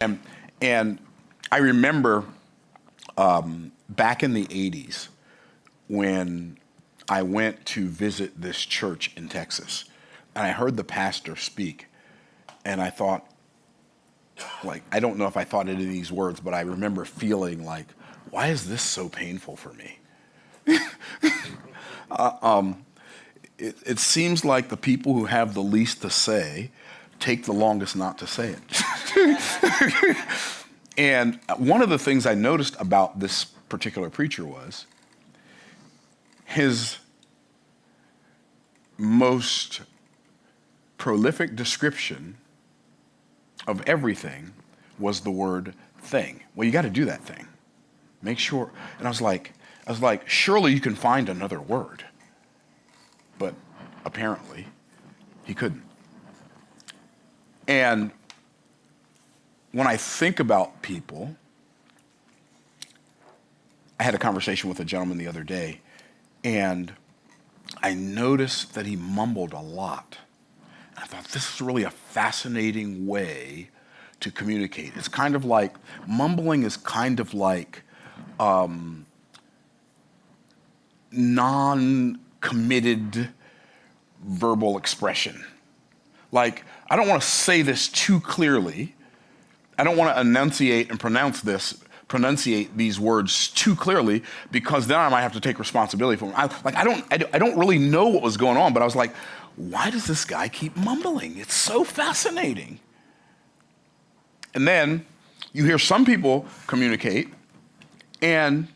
And I remember back in the 80s when I went to visit this church in Texas, and I heard the pastor speak, and I thought, like, I don't know if I thought it in these words, but I remember feeling like, why is this so painful for me? It seems like the people who have the least to say take the longest not to say it. And one of the things I noticed about this particular preacher was his most prolific description of everything was the word thing. Well, you got to do that thing. Make sure. And I was like, surely you can find another word. But apparently he couldn't. And when I think about people, I had a conversation with a gentleman the other day, and I noticed that he mumbled a lot. I thought, this is really a fascinating way to communicate. It's kind of like, mumbling is kind of like non-committed verbal expression. Like, I don't want to say this too clearly. I don't want to enunciate and pronunciate these words too clearly, because then I might have to take responsibility for them. I don't really know what was going on, but I was like, why does this guy keep mumbling? It's so fascinating. And then you hear some people communicate, and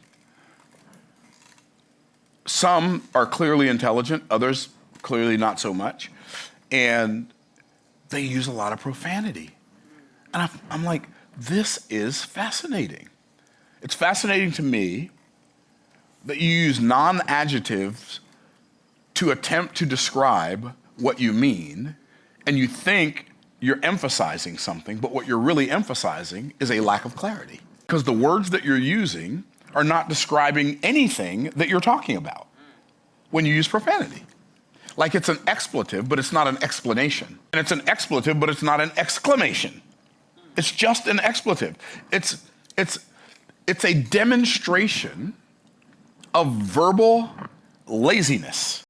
some are clearly intelligent, others clearly not so much, and they use a lot of profanity. And I'm like, this is fascinating. It's fascinating to me that you use non-adjectives to attempt to describe what you mean, and you think you're emphasizing something, but what you're really emphasizing is a lack of clarity. Because the words that you're using are not describing anything that you're talking about when you use profanity. Like, it's an expletive, but it's not an explanation. And it's an expletive, but it's not an exclamation. It's just an expletive. It's a demonstration of verbal laziness.